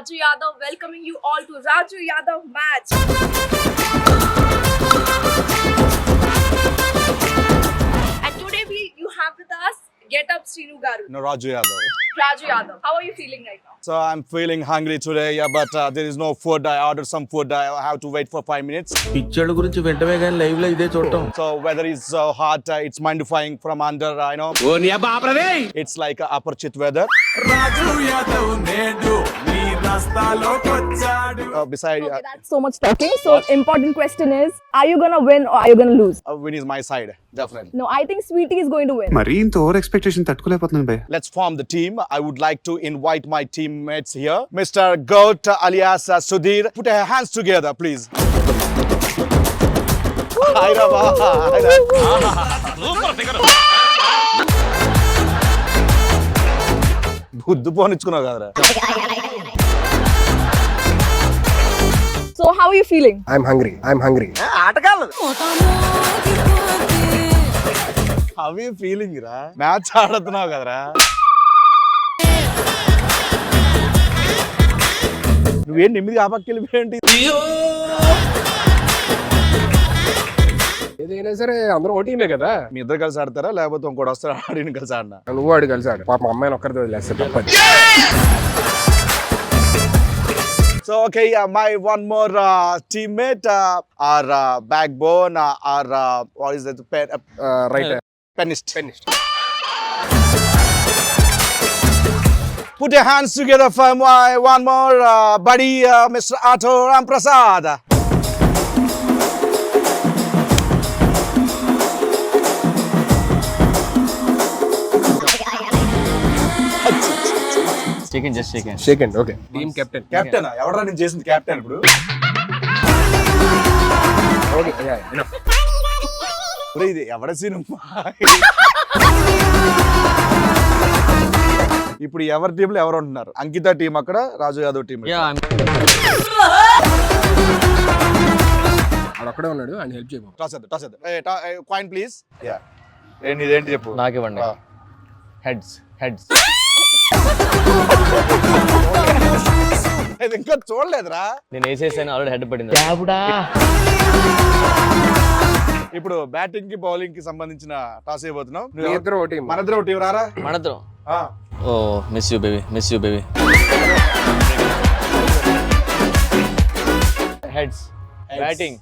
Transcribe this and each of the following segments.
Raju Yadav, welcoming you all to Raju Yadav match. And today you have with us Get Up Srinu Garu. No, Raju Yadav. Raju Yadav, how are you feeling right now? So I'm feeling hungry today, yeah, but there is no food. I ordered some food. I have to wait for 5 minutes. పిచ్చోళ్ళ గురించి వెంటనే కానీ live లో ఇదే చూడటం. So weather is hot. It's mindifying from under. I know. It's like aperchit weather. Beside, Okay, that's so much talking. So important question is, are you gonna win or are you gonna lose? win is my side, definitely. No, I think Sweetie is going to win. మరీ ఇంత over expectation తట్టుకోలేకపోతున్నాను భయ్య. Let's form the team. I would like to invite my teammates here. Mr. Goat alias Sudhir. Put your hands together, please. Hi, Rava. Hi, బుద్ధు పోనిచ్చుకున్నావు కదరా. So how are you feeling? I'm hungry. How are you feeling రా? Match ఆడుతున్నావు కదరా. నువ్వేం నిమ్మది ఆపక్కెళ్ళిపోయేంటి? ఏదైనా సరే అందరూ ఓ టీమే కదా. మీ ఇద్దరు కలిసి ఆడతారా లేకపోతే ఇంకోటి వస్తారా? ఆడిని కలిసి ఆడినా నువ్వు ఆడు కలిసి ఆడు. పాప అమ్మాయిని ఒక్కరితో వదిలేస్తే తప్పది. So okay, my one more teammate, our backbone, our what is it? Right Penist. Put your hands together for my one more buddy, Mr. Atto Ramprasad. Shake and okay. Team captain. Captain ఎవడరా నేను చేసింది captain ఇప్పుడు? Okay ఒరేయ్, ఇది ఎవడ cinema? ఇప్పుడు ఎవరి టీంలో ఎవరు ఉంటున్నారు? అంకిత టీం అక్కడ, రాజు యాదవ్ టీం. వాడు ఒక్కడే ఉన్నాడు, ఆయన హెల్ప్ చేయబో. Toss coin please. ఇదేంటి చెప్పు. నాకు ఇవ్వండి. హెడ్స్. ఇది ఇంకా చూడలేదురా. నేను వేసేసాను, ఆల్రెడీ హెడ్ పడింది. ఇప్పుడు బ్యాటింగ్ కి బౌలింగ్ కి సంబంధించిన టాస్ అయిపోతున్నాం. మీ ఇద్దరు ఓ టీం. మన ఇద్దరు టీం రారా. మనతో oh miss you baby. Heads batting.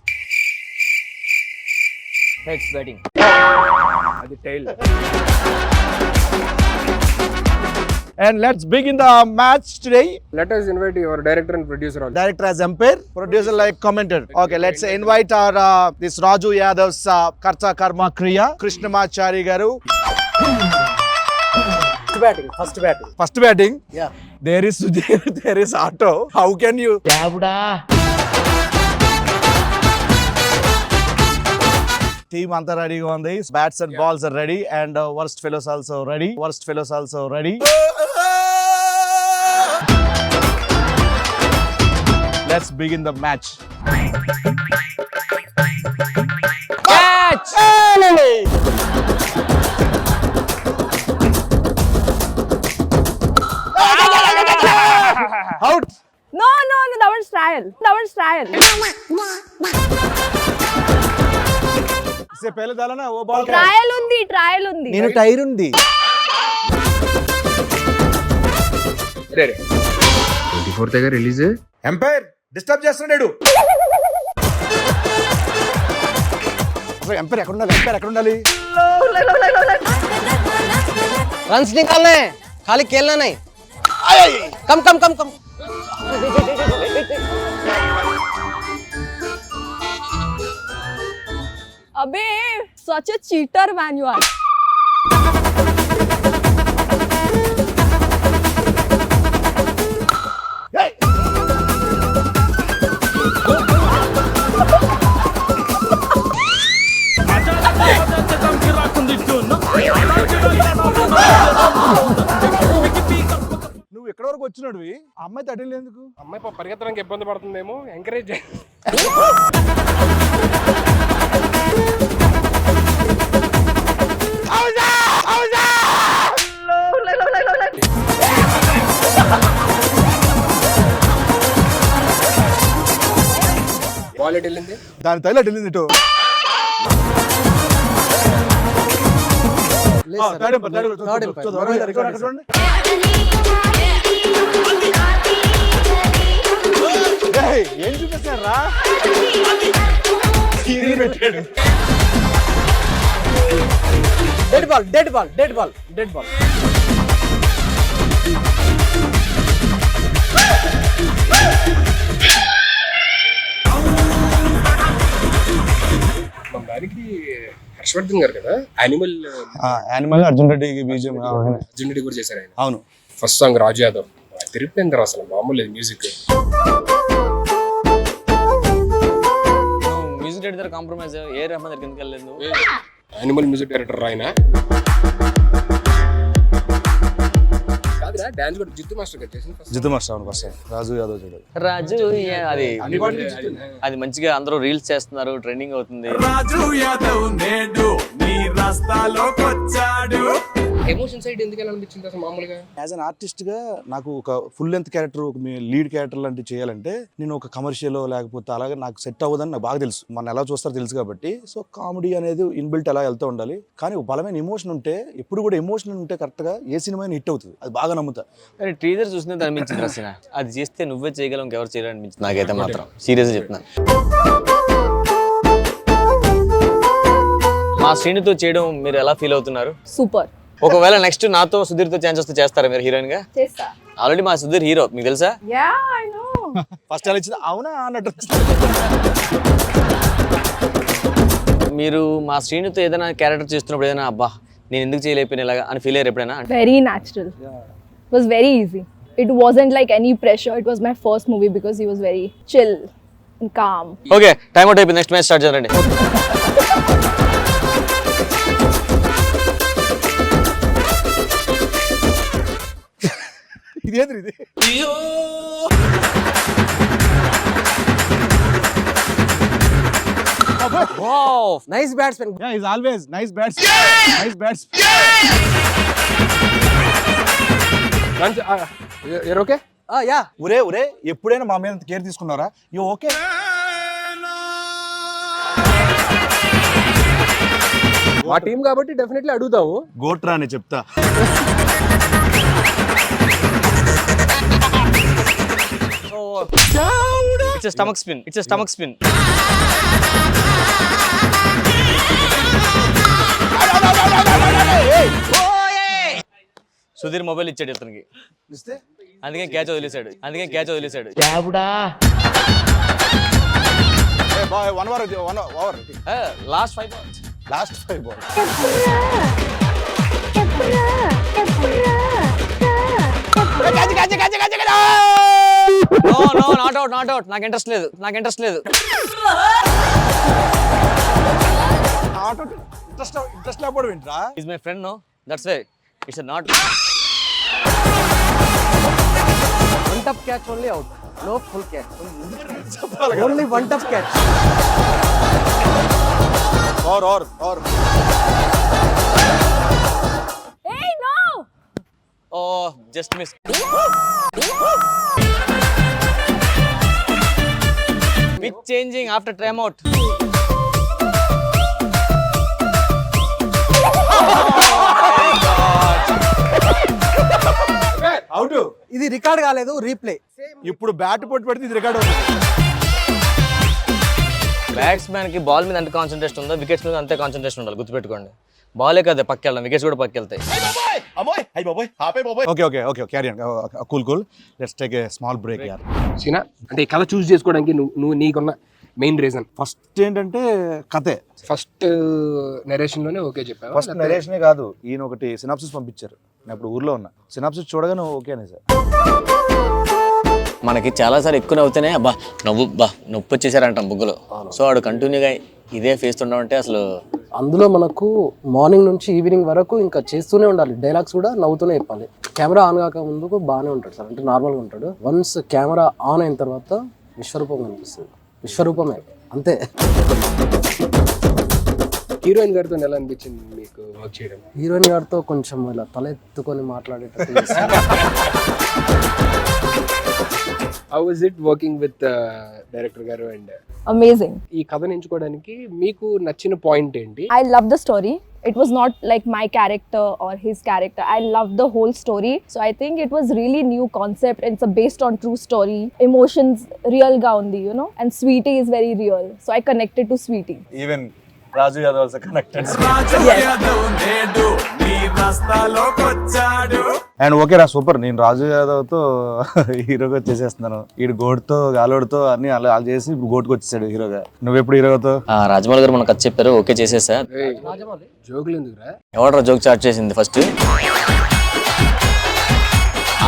అది tail. And let's begin the match today. Let us invite your director and producer also. Director as umpire, producer like commentator. Okay, let's invite our this Raju Yadav's Karta Karma Kriya, Krishnamachari garu. First batting. Yeah. There is Sudhir, there is Atto. How can you? Team anta ready ga undi. Bats and balls are ready, and worst fellows also ready. Let's begin the match. Catch! Hey! Out! No, that was trial. इससे पहले डाला ना वो ball. Trial ఉంది. నేను tyre ఉంది. రే 24th గా release. Umpire disturb చేస్తున్నాడు. అసలు ఎంపైర్ ఎక్కడ ఉండాలి? रन्स निकालना है, खाली खेलना नहीं. कम. Abe, such a cheater man you are. నువ్వు ఎక్కడి వరకు వచ్చినాడు? ఆ అమ్మాయి తడిలు ఎందుకు? అమ్మాయి పరిగెత్తడానికి ఇబ్బంది పడుతుందేమో, ఎంకరేజ్. తైలెట్ వెళ్ళింది. దాని తైలెట్ వెళ్ళింది ఇటు. లేదు sir. Third umpire, third umpire. Third umpire. చూద్దాం, అక్కడ చూడండి. ఏయ్, ఏం చూపిస్తారా? పెట్టాడు. Dead ball dead ball dead ball dead ball. మన దానికి హర్షవర్ధన్ గారు కదా యానిమల్ యానిమల్ అర్జున్ రెడ్డికి బీజం. అర్జున్ రెడ్డి కూడా చేశారు ఆయన. అవును. ఫస్ట్ సాంగ్ రాజు యాదవ్ తిరిగిపోయింది అసలు మామూలు లేదు మ్యూజిక్. మ్యూజిక్ డైరెక్టర్ దగ్గర కాంప్రమైజ్ ఏ రెహమాన్ దగ్గర ఎందుకు వెళ్ళలేదు? యానిమల్ మ్యూజిక్ డైరెక్టర్ ఆయన కాదురా, డాన్స్ కూడా జిత్తు మాస్టర్ గారు చేసింది first. జితు మాస్టర్. అవును, ఫస్ట్ రాజు యాదవ్ చూడు. రాజు అది అది మంచిగా అందరూ రీల్స్ చేస్తున్నారు, ట్రెండింగ్ అవుతుంది. ఎమోషన్ సైడ్ ఎందుకు అనిపించింది అసలు మామూలుగా? యాజ్ అన్ ఆర్టిస్ట్ గా నాకు ఒక ఫుల్ లెంత్ క్యారెక్టర్, ఒక లీడ్ క్యారెక్టర్ లాంటివి చేయాలంటే నేను ఒక కమర్షియల్ లేకపోతే అలాగే నాకు సెట్ అవ్వదని నాకు బాగా తెలుసు. మన ఎలా చూస్తారో తెలుసు కాబట్టి. సో కామెడీ అనేది ఇన్బిల్ట్ ఎలా వెళ్తూ ఉండాలి. కానీ ఒక బలమైన ఎమోషన్ ఉంటే, ఎప్పుడు కూడా ఎమోషన్ ఉంటే కరెక్ట్ గా ఏ సినిమా హిట్ అవుతుంది. అది బాగా నమ్ముతా. కానీ టీజర్ చూసినది అనిపించింది రసన, అది చేస్తే నువ్వే చేయగలవు, ఇంకెవరు చేయడం అనిపించింది నాకైతే మాత్రం. సీరియస్ చెప్తున్నాను. మా శ్రీనితో చేయడం మీరు ఎలా ఫీల్ అవుతున్నారు? సూపర్. ఒకవేళ నెక్స్ట్ నాతో సుధీర్తో ఛాన్స్ వస్తే చేస్తారా మీరు హీరోయిన్ గా? చేస్తా. ఆల్రెడీ మా సుధీర్ హీరో, మీకు తెలుసా? Yeah I know. ఫస్ట్ అలా ఇచ్చింది అవునా అన్నట్టు. మీరు మా శ్రీనితో ఏదైనా క్యారెక్టర్ చేస్తున్నప్పుడు ఏదైనా అబ్బా నేను ఎందుకు చేయలేకపోయినా ఇలాగా అని ఫీల్ అయ్యారు ఎప్పుడైనా? Very natural. It was very easy. It wasn't like any pressure. It was my first movie because he was very chill and calm. Okay, time out అయిపోయింది. నెక్స్ట్ మ్యాచ్ స్టార్ట్ చేయండి. ఇది ఏది ఇది? Wow, nice batsmen. Yeah, he's always nice bats. Nice bats. you're okay? Yeah. ఒరే ఒరే, ఎప్పుడైనా మా మీద కేర్ తీసుకున్నారా? You okay? మా టీం కాబట్టి డెఫినెట్లీ అడుగుతాము. గోట్రా అని చెప్తా. It's stomach spin, it's stomach spin. Sudheer mobile ఇచ్చాడు ఇతనికి, అందుకే క్యాచ్ వదిలేశాడు. Boy 1 over. Last 5 balls. Last 5 balls. No not out. నాకు ఇంట్రెస్ట్ లేదు. ఇంట్రెస్ట్ లేకపోవడం ఏంట్రా? Is my friend, no that's why it's not. One tap catch only out, no full catch. Only one tap catch. or Hey, no! Oh, just missed. Pitch changing after timeout. Out. ఇది record కాలేదు, replay. ఇప్పుడు bat పట్టు పెడితే ఇది record అవుతుంది. Batsmen కి ball మీద ఎంత కాన్సన్ట్రేషన్ ఉందో వికెట్స్ మీద అంతే కాన్సన్ట్రేషన్ ఉండాలి, గుర్తుపెట్టుకోండి. బాలే కదా పక్కెళ్ళాం, వికెట్స్ కూడా పక్కెళ్తాయి. Okay carry on. Cool. Let's take a small break యార్. సీనా, అంటే ఈ కథ చూస్ చేసుకోవడానికి నువ్వు నీకున్న మెయిన్ రీజన్? ఫస్ట్ ఏంటంటే కథే. ఫస్ట్ నెరేషన్ లోనే ఓకే చెప్పావు? ఫస్ట్ నరేషనే కాదు, ఈయన ఒకటి సినాప్సిస్ పంపించారు. నేను ఇప్పుడు ఊర్లో ఉన్నా, సినాప్సిస్ చూడగానే ఓకే అనే సార్. మనకి చాలాసార్లు ఎక్కువ నవ్వుతూనే అబ్బా నొప్పి వచ్చేసారంటాం బుగ్గలో. సో వాడు కంటిన్యూగా ఇదే ఫేస్ ఉండమంటే అసలు అందులో మనకు మార్నింగ్ నుంచి ఈవినింగ్ వరకు ఇంకా చేస్తూనే ఉండాలి. డైలాగ్స్ కూడా నవ్వుతూనే చెప్పాలి. కెమెరా ఆన్ కాక ముందుకు బాగానే ఉంటాడు సార్, అంటే నార్మల్గా ఉంటాడు. వన్స్ కెమెరా ఆన్ అయిన తర్వాత విశ్వరూపం కనిపిస్తుంది. విశ్వరూపమే అంతే. హీరోయిన్ గారితో ఎలా అనిపించింది మీకు వర్క్ చేయడం? హీరోయిన్ గారితో కొంచెం ఇలా తల ఎత్తుకొని మాట్లాడేటట్టు. How is it working with director garu and Amazing. ఈ కథను ఎంచుకోవడానికి మీకు నచ్చిన పాయింట్ ఏంటి? I love the story. It was not like my character or his character. I loved the whole story. So I think it was really new concept. It's based on true story. Emotions real ga undi, you know. And Sweetie is very real. So I connected to Sweetie. Even Raju Yadav also connected. And okay రా super. నేను రాజు యాదవ్ తో హీరోగా వచ్చేసేస్తున్నాను. ఈడు గోడ్తో గాలోడ్తో అన్ని అలా చేసి ఇప్పుడు గోటుకు వచ్చేసాడు హీరోగా. నువ్వెప్పుడు హీరోతో? రాజమౌళి గారు మనకు కథ చెప్పారు, ఓకే చేసేసా. జోకులు ఎందుకురా? ఎవడరా జోక్ స్టార్ట్ చేసింది ఫస్ట్?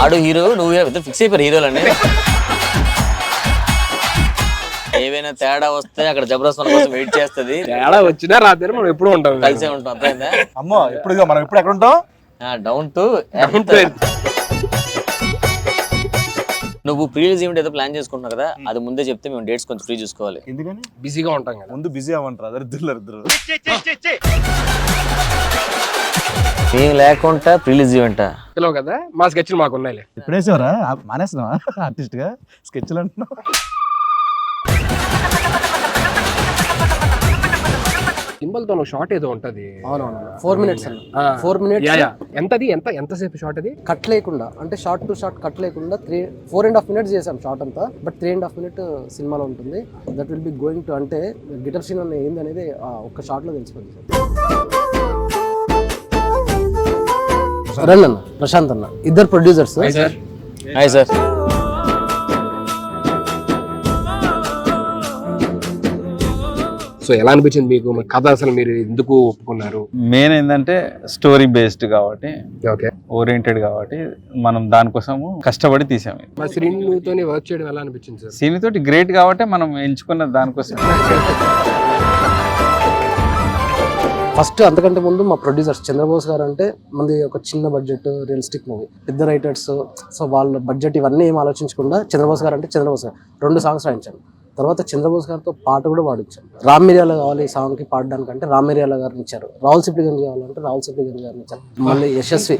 ఆడు హీరో, నువ్వు హీరో, ఇద్దరు ఫిక్స్ అయిపోయారు హీరోలని. ఏవైనా తేడా వస్తే అక్కడ జబర్దస్త్ మన కోసం వెయిట్ చేస్తుంది. తేడా వచ్చినా రాత్రి మనం ఎప్పుడు ఉంటాం, కలిసే ఉంటాం. అర్థమైందా? అమ్మో ఇప్పుడు మనం ఇప్పుడు ఎక్కడ ఉంటాం? డౌన్ టు నువ్వు ప్రీ రిలీజ్ ఈవెంట్ ఏదో ప్లాన్ చేసుకుంటున్నావు కదా, అది ముందే చెప్తే మేము డేట్స్ కొంచెం ఫ్రీ చూసుకోవాలి. ఎందుకని? బిజీగా ఉంటాం కదా. ముందు బిజీ అవ్వంటారు అదరిద్దరు. మేము లేకుండా ప్రీ రిలీజ్ ఈవెంట్ తెలియవు కదా, మా స్కెచ్లు మాకు ఉన్నాయిలే. ఇప్పుడేసేవరా మానేస్తున్నావా ఆర్టిస్ట్ గా స్కెచ్లు అంటున్నావు? సింబల్ తో షార్ట్ ఏదో ఉంటది. అవునవును 4 minutes అన్న. 4 minutes ఎంతది? ఎంతసేపు షార్ట్ అది? కట్ లేకుండా, అంటే షార్ట్ టు షార్ట్ కట్ లేకుండా 4.5 minutes చేసాం షార్ట్ అంతా. బట్ 3.5 minutes సినిమాలో ఉంటుంది. That will be going to, అంటే గిటప్ సీన్ అన్న ఏంది అనేది ఒక్క షార్ట్ లో తెలిసిపోయింది. రండి అన్న, ప్రశాంత్ అన్న, ఇద్దరు ప్రొడ్యూసర్స్. Hi sir. సో ఎలా అనిపించింది మీకు మీ కథ? అసలు మీరు ఎందుకు ఒప్పుకున్నారు? మెయిన్ ఏంటంటే స్టోరీ బేస్డ్ కాబట్టి, ఓకే, ఓరియంటెడ్ కాబట్టి మనం దానికోసము కష్టపడి తీసాము. మా శ్రీనుతో వర్క్ చేయడం ఎలా అనిపించింది సార్? సీన్ తోటి గ్రేట్ కాబట్టి మనం ఎంచుకున్న దానికోసం. ఫస్ట్ అంతకంటే ముందు మా ప్రొడ్యూసర్స్ చంద్రబోస్ గారు, అంటే మనది ఒక చిన్న బడ్జెట్ రియలిస్టిక్ మూవీ, పెద్ద రైటర్స్, సో వాళ్ళ బడ్జెట్ ఇవన్నీ ఏం ఆలోచించకుండా చంద్రబోస్ గారు అంటే చంద్రబోస్ గారు 2 songs రాయించాను. తర్వాత చంద్రబోస్ గారితో పాట కూడా పాడించాను. రామ్ మిరియాల కావాలి ఈ సాంగ్ కి పాడడానికంటే రామ్ మిరియాల గారిని ఇచ్చారు. రాహుల్ సిప్లిగంజ్ కావాలంటే రాహుల్ సిప్లిగంజ్ గారిని ఇచ్చారు. మళ్ళీ యశస్వి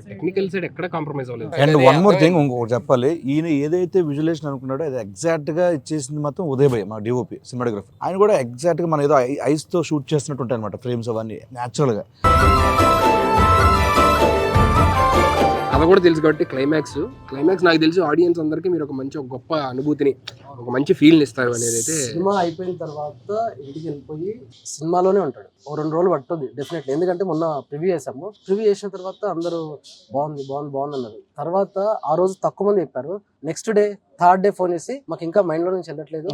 టెక్నికల్ సైడ్ ఎక్కడ కాంప్రమైజ్ అవ్వలేదు. అండ్ వన్ మోర్ థింగ్ ఇంకొకటి చెప్పాలి. ఈయన ఏదైతే విజువలైజేషన్ అనుకున్నాడో అది ఎగ్జాక్ట్ గా ఇచ్చేసింది మాత్రం ఉదయ్ భయ్, మా డిఓపి సినిమాటోగ్రఫర్. ఆయన కూడా ఎగ్జాక్ట్ గా మన ఏదో ఐస్ తో షూట్ చేస్తున్నట్టు ఉంటాయి అనమాట ఫ్రేమ్స్ అవన్నీ న్యాచురల్ గా. అది కూడా తెలుసు కాబట్టి క్లైమాక్స్ నాకు తెలిసి ఆడియన్స్ అందరికి మీరు ఒక గొప్ప అనుభూతిని, ఒక మంచి ఫీల్ని ఇస్తారు అనేది అయితే. సినిమా అయిపోయిన తర్వాత ఇంటికి వెళ్ళిపోయి సినిమాలోనే ఉంటాడు. 2 రోజులు పట్టుద్ది డెఫినెట్లీ. ఎందుకంటే మొన్న ప్రివ్యూ చేసాము. ప్రివ్యూ చేసిన తర్వాత అందరూ బాగుంది అన్నారు. తర్వాత ఆ రోజు తక్కువ మంది చెప్పారు. Next day 3rd day phone చేసి మాకు ఇంకా మైండ్ లో నుంచి వెళ్ళట్లేదు.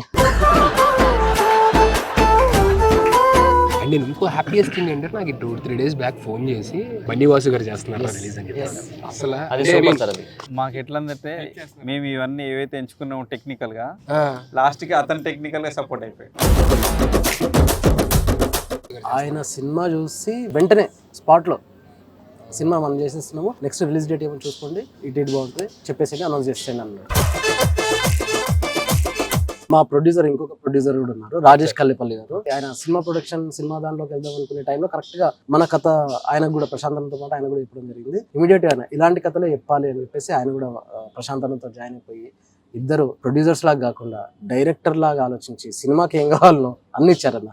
అండ్ నేను ఇంకో హ్యాపీయెస్ట్ థింగ్ ఏంటంటే నాకు 2-3 days బ్యాక్ ఫోన్ చేసి బన్నీవాసు గారు చేస్తున్నారు రిలీజ్ అని చెప్పారు. అసలు మాకు ఎట్లా అంటే మేము ఇవన్నీ ఏవైతే ఎంచుకున్నామో టెక్నికల్ గా, లాస్ట్ కి అతను టెక్నికల్ గా సపోర్ట్ అయిపోయాడు. ఆయన సినిమా చూసి వెంటనే స్పాట్ లో సినిమా మనం చేసేస్తున్నాము, నెక్స్ట్ రిలీజ్ డేట్ ఏమో చూసుకోండి, ఈ డేట్ బాగుంటుంది చెప్పేసి అనౌన్స్ చేస్తాను అన్నాడు. మా ప్రొడ్యూసర్, ఇంకొక ప్రొడ్యూసర్ కూడా ఉన్నారు, రాజేష్ కల్లేపల్లి గారు. ఆయన సినిమా ప్రొడక్షన్, సినిమా దాంట్లోకి వెళ్దాం అనుకునే టైంలో కరెక్ట్ గా మన కథ ఆయనకు కూడా, ప్రశాంతనతో పాటు ఆయన కూడా చెప్పడం జరిగింది. ఇమీడియట్ గా ఇలాంటి కథలే చెప్పాలి అని చెప్పేసి ఆయన కూడా ప్రశాంతనతో జాయిన్ అయిపోయి, ఇద్దరు ప్రొడ్యూసర్స్ లాగా కాకుండా డైరెక్టర్ లాగా ఆలోచించి సినిమాకి ఏం కావాలో అన్ని ఇచ్చారన్న.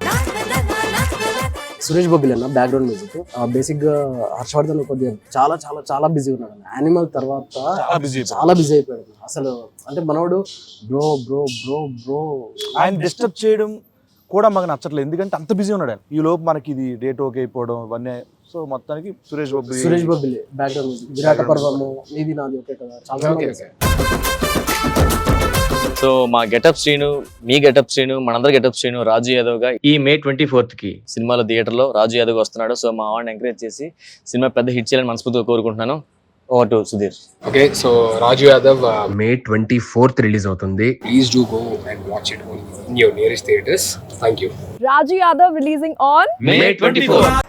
సురేష్ బొబ్బిలి అన్న బ్యాక్గ్రౌండ్ మ్యూజిక్. బేసిక్ గా హర్షవర్ధన్ కొద్దిగా చాలా చాలా చాలా బిజీ ఉన్నాడు అన్న. యానిమల్ తర్వాత చాలా బిజీ అయిపోయాడు అసలు. అంటే మనోడు బ్రో బ్రో బ్రో బ్రో ఆయన డిస్టర్బ్ చేయడం కూడా మాకు నచ్చట్లేదు, ఎందుకంటే అంత బిజీ ఉన్నాడు ఆయన. ఈ లోపు మనకి ఇది డేట్ ఓకే అయిపోవడం ఇవన్నీ. సో మొత్తానికి సురేష్ బొబ్బిలి బ్యాక్గ్రౌండ్ మ్యూజిక్, విరాట పర్వము, నీది నాది ఒకే కదా, చాలా. సో మా గెటప్ శ్రీను, మీ గెటప్ శ్రీను, మనందరి గెటప్ శ్రీను రాజు యాదవ్ గా ఈ May 24th కి సినిమాలో థియేటర్ లో రాజు యాదవ్ వస్తున్నాడు. సో మా వాడిని ఎంకరేజ్ చేసి సినిమా పెద్ద హిట్ చేయాలని మనస్ఫూర్తిగా కోరుకుంటున్నాను. Over to Sudheer. Okay, so Raju Yadav May 24th release అవుతుంది. Please do go and watch it in your nearest theatres. Thank you. Raju Yadav releasing on May 24th.